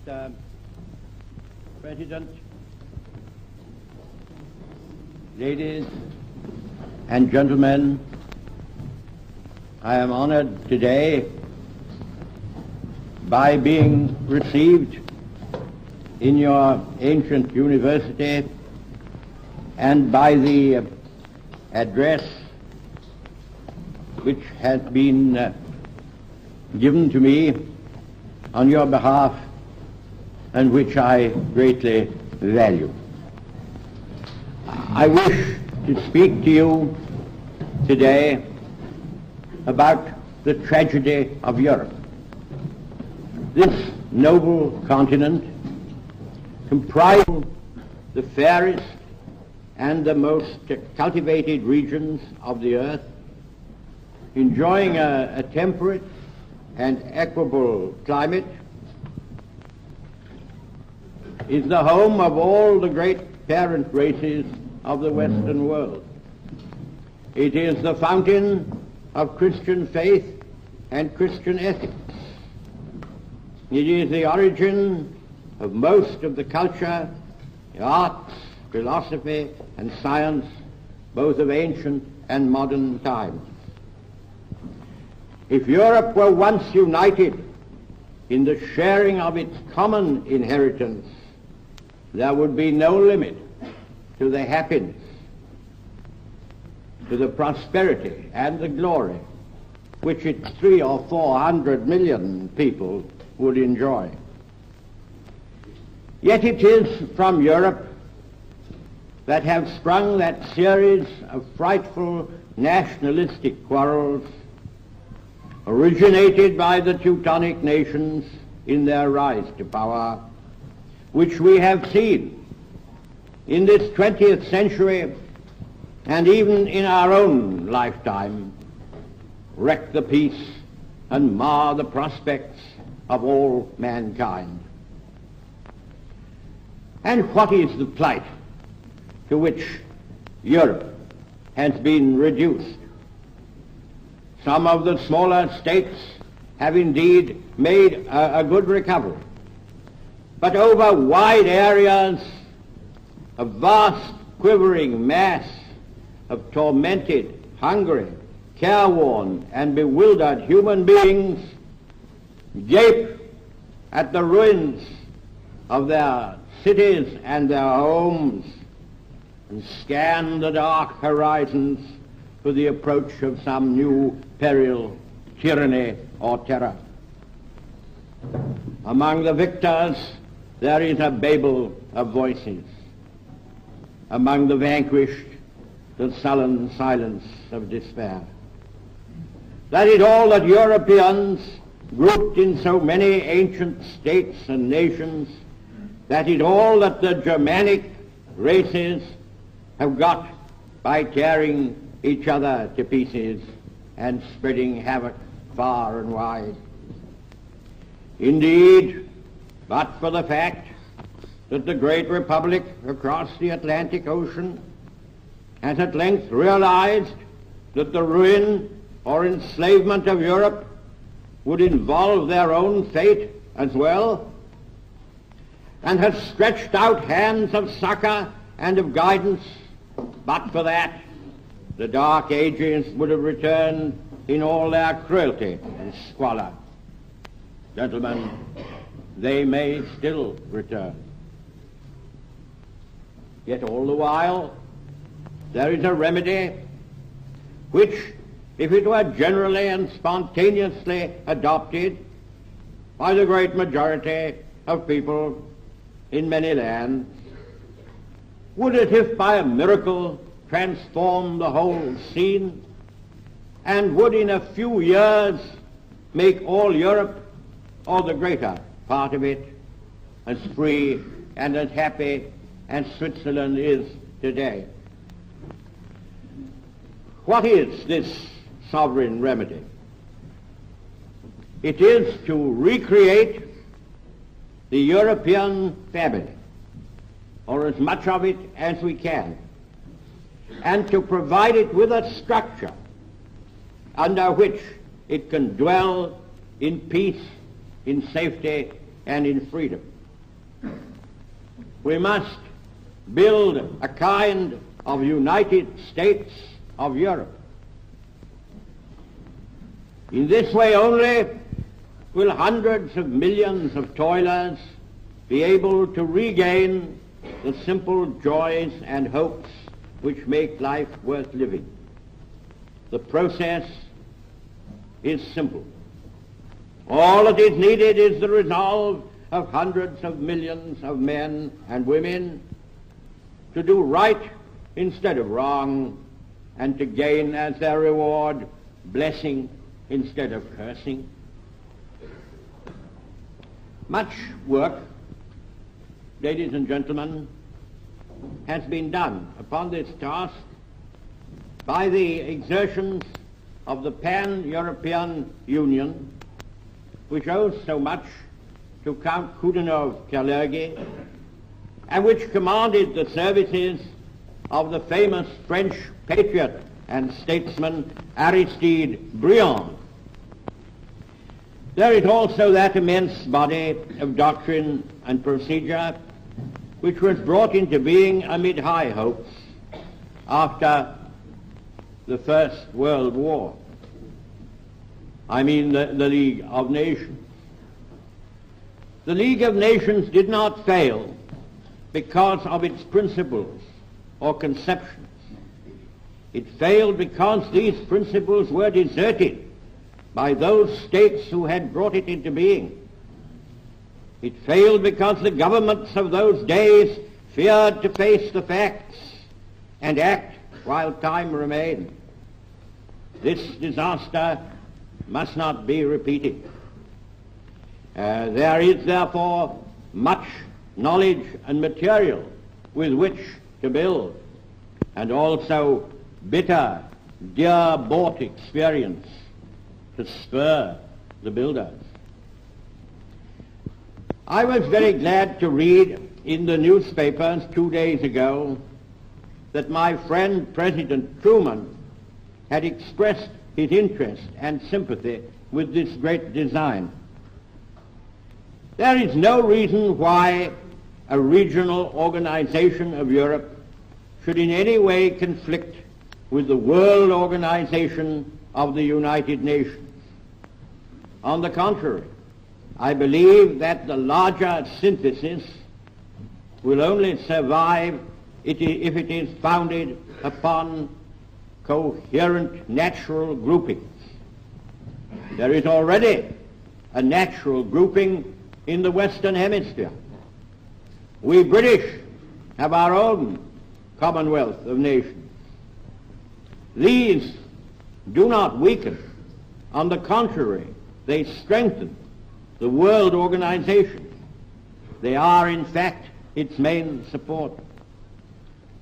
Mr. President, ladies and gentlemen, I am honored today by being received in your ancient university and by the address which has been given to me on your behalf and which I greatly value. I wish to speak to you today about the tragedy of Europe. This noble continent, comprising the fairest and the most cultivated regions of the earth, enjoying a temperate and equable climate, is the home of all the great parent races of the Western world. It is the fountain of Christian faith and Christian ethics. It is the origin of most of the culture, the arts, philosophy, and science, both of ancient and modern times. If Europe were once united in the sharing of its common inheritance, there would be no limit to the happiness, to the prosperity and the glory which its 300 or 400 million people would enjoy. Yet it is from Europe that have sprung that series of frightful nationalistic quarrels originated by the Teutonic nations in their rise to power, which we have seen in this 20th century and even in our own lifetime wreck the peace and mar the prospects of all mankind. And what is the plight to which Europe has been reduced? Some of the smaller states have indeed made a good recovery, but over wide areas, a vast quivering mass of tormented, hungry, careworn, and bewildered human beings gape at the ruins of their cities and their homes and scan the dark horizons for the approach of some new peril, tyranny, or terror. Among the victors there is a babel of voices. Among the vanquished, the sullen silence of despair. That is all that Europeans, grouped in so many ancient states and nations, that is all that the Germanic races have got by tearing each other to pieces and spreading havoc far and wide. Indeed, but for the fact that the great republic across the Atlantic Ocean has at length realized that the ruin or enslavement of Europe would involve their own fate as well, and has stretched out hands of succor and of guidance, but for that the Dark Ages would have returned in all their cruelty and squalor. Gentlemen, they may still return. Yet all the while there is a remedy which, if it were generally and spontaneously adopted by the great majority of people in many lands, would, as if by a miracle, transform the whole scene, and would in a few years make all Europe, or the greater part of it, as free and as happy as Switzerland is today. What is this sovereign remedy? It is to recreate the European family, or as much of it as we can, and to provide it with a structure under which it can dwell in peace, in safety, and in freedom. We must build a kind of United States of Europe. In this way only will hundreds of millions of toilers be able to regain the simple joys and hopes which make life worth living. The process is simple. All that is needed is the resolve of hundreds of millions of men and women to do right instead of wrong, and to gain as their reward blessing instead of cursing. Much work, ladies and gentlemen, has been done upon this task by the exertions of the Pan-European Union, which owes so much to Count Koudenov-Kalergi, and which commanded the services of the famous French patriot and statesman Aristide Briand. There is also that immense body of doctrine and procedure which was brought into being amid high hopes after the First World War. I mean the League of Nations. The League of Nations did not fail because of its principles or conceptions. It failed because these principles were deserted by those states who had brought it into being. It failed because the governments of those days feared to face the facts and act while time remained. This disaster must not be repeated. There is therefore much knowledge and material with which to build, and also bitter, dear-bought experience to spur the builders. I was very glad to read in the newspapers 2 days ago that my friend President Truman had expressed his interest and sympathy with this great design. There is no reason why a regional organization of Europe should in any way conflict with the world organization of the United Nations. On the contrary, I believe that the larger synthesis will only survive if it is founded upon coherent natural groupings. There is already a natural grouping in the Western Hemisphere. We British have our own Commonwealth of Nations. These do not weaken. On the contrary, they strengthen the world organization. They are, in fact, its main supporter.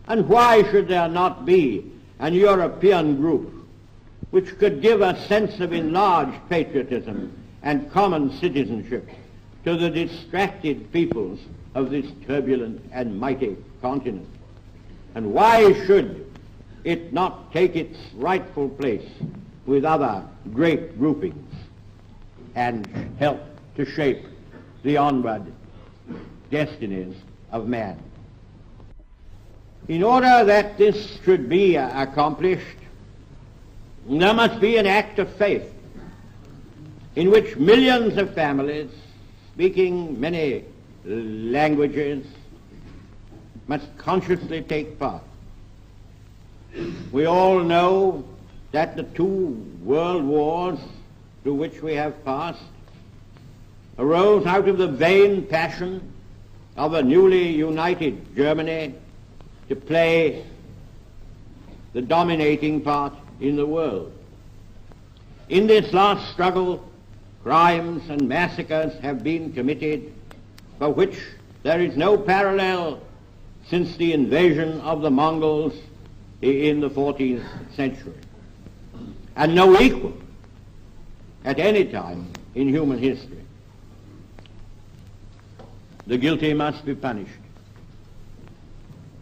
And why should there not be an European group which could give a sense of enlarged patriotism and common citizenship to the distracted peoples of this turbulent and mighty continent? And why should it not take its rightful place with other great groupings and help to shape the onward destinies of man? In order that this should be accomplished, there must be an act of faith in which millions of families speaking many languages must consciously take part. We all know that the 2 world wars through which we have passed arose out of the vain passion of a newly united Germany to play the dominating part in the world. In this last struggle, crimes and massacres have been committed for which there is no parallel since the invasion of the Mongols in the 14th century, and no equal at any time in human history. The guilty must be punished.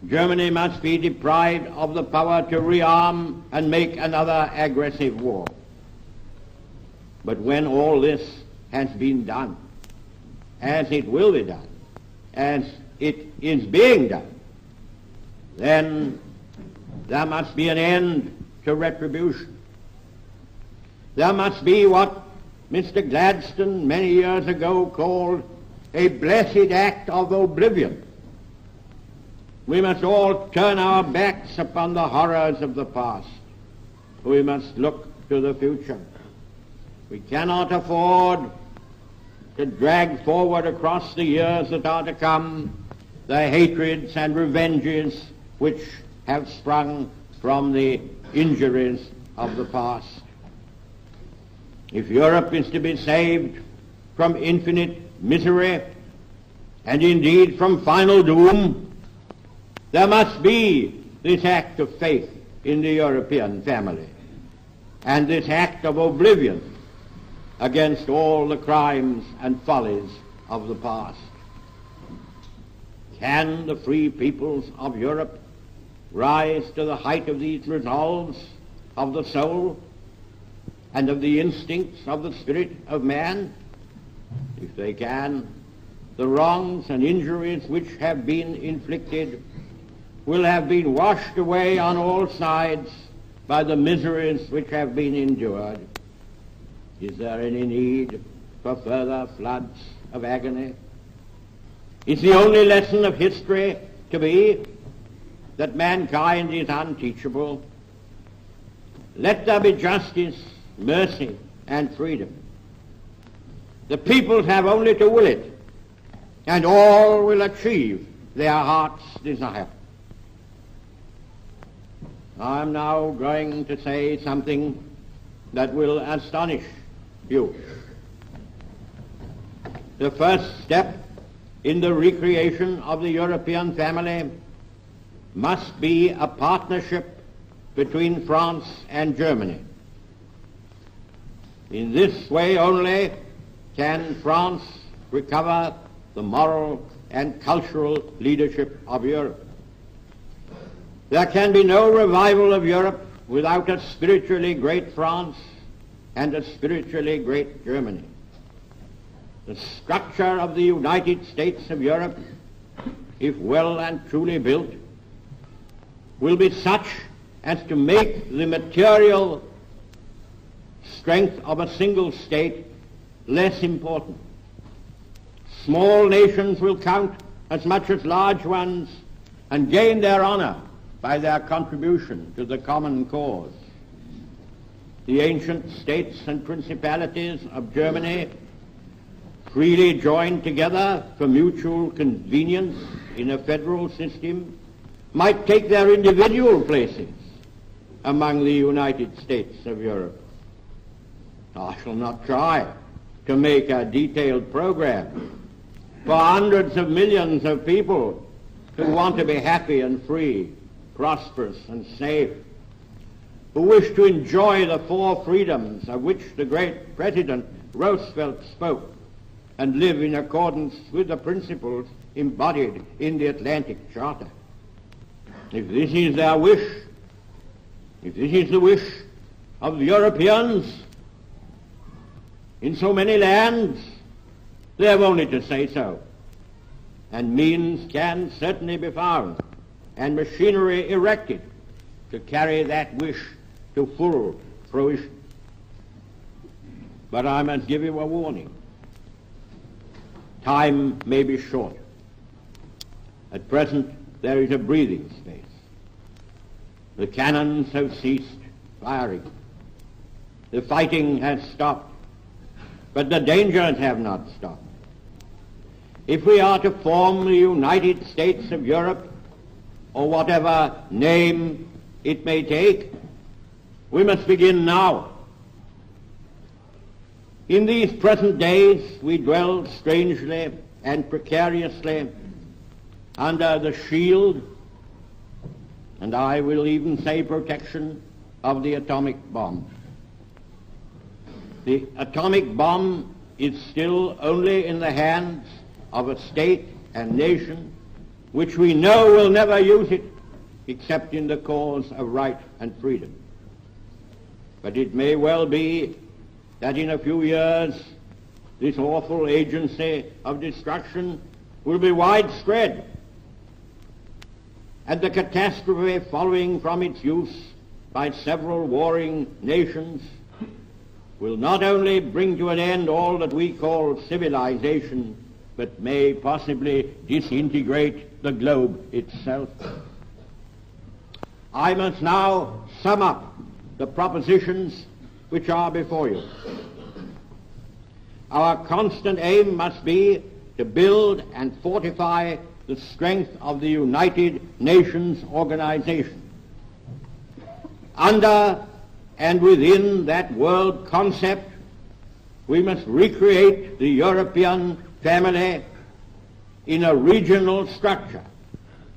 Germany must be deprived of the power to rearm and make another aggressive war. But when all this has been done, as it will be done, as it is being done, then there must be an end to retribution. There must be what Mr. Gladstone many years ago called a blessed act of oblivion. We must all turn our backs upon the horrors of the past. We must look to the future. We cannot afford to drag forward across the years that are to come the hatreds and revenges which have sprung from the injuries of the past. If Europe is to be saved from infinite misery, and indeed from final doom, there must be this act of faith in the European family, and this act of oblivion against all the crimes and follies of the past. Can the free peoples of Europe rise to the height of these resolves of the soul and of the instincts of the spirit of man? If they can, the wrongs and injuries which have been inflicted will have been washed away on all sides by the miseries which have been endured. Is there any need for further floods of agony? Is the only lesson of history to be that mankind is unteachable? Let there be justice, mercy, and freedom. The peoples have only to will it, and all will achieve their heart's desire. I am now going to say something that will astonish you. The first step in the recreation of the European family must be a partnership between France and Germany. In this way only can France recover the moral and cultural leadership of Europe. There can be no revival of Europe without a spiritually great France and a spiritually great Germany. The structure of the United States of Europe, if well and truly built, will be such as to make the material strength of a single state less important. Small nations will count as much as large ones and gain their honor by their contribution to the common cause. The ancient states and principalities of Germany, freely joined together for mutual convenience in a federal system, might take their individual places among the United States of Europe. I shall not try to make a detailed program for hundreds of millions of people who want to be happy and free, prosperous and safe, who wish to enjoy the four freedoms of which the great President Roosevelt spoke and live in accordance with the principles embodied in the Atlantic Charter. If this is their wish, if this is the wish of the Europeans in so many lands, they have only to say so, and means can certainly be found and machinery erected to carry that wish to full fruition. But I must give you a warning. Time may be short. At present there is a breathing space. The cannons have ceased firing. The fighting has stopped, but the dangers have not stopped. If we are to form the United States of Europe, or whatever name it may take, we must begin now. In these present days we dwell strangely and precariously under the shield, and I will even say protection, of the atomic bomb. The atomic bomb is still only in the hands of a state and nation which we know will never use it except in the cause of right and freedom. But it may well be that in a few years this awful agency of destruction will be widespread, and the catastrophe following from its use by several warring nations will not only bring to an end all that we call civilization, but may possibly disintegrate the globe itself. I must now sum up the propositions which are before you. Our constant aim must be to build and fortify the strength of the United Nations organization. Under and within that world concept, we must recreate the European family in a regional structure,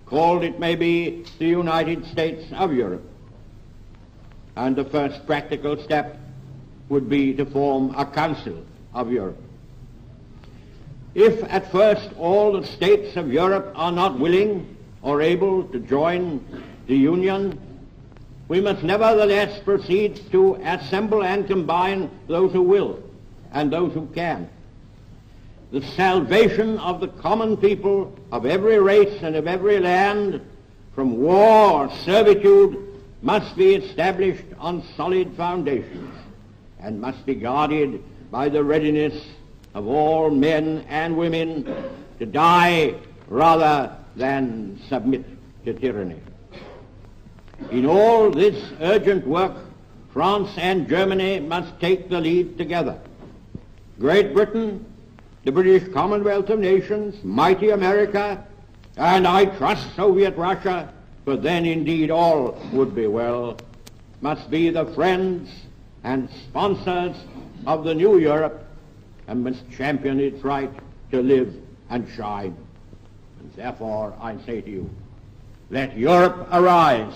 called, it may be, the United States of Europe. And the first practical step would be to form a Council of Europe. If at first all the states of Europe are not willing or able to join the Union, we must nevertheless proceed to assemble and combine those who will and those who can. The salvation of the common people of every race and of every land from war or servitude must be established on solid foundations and must be guarded by the readiness of all men and women to die rather than submit to tyranny. In all this urgent work, France and Germany must take the lead together. Great Britain, the British Commonwealth of Nations, mighty America, and I trust Soviet Russia, for then indeed all would be well, must be the friends and sponsors of the new Europe and must champion its right to live and shine. And therefore I say to you, let Europe arise.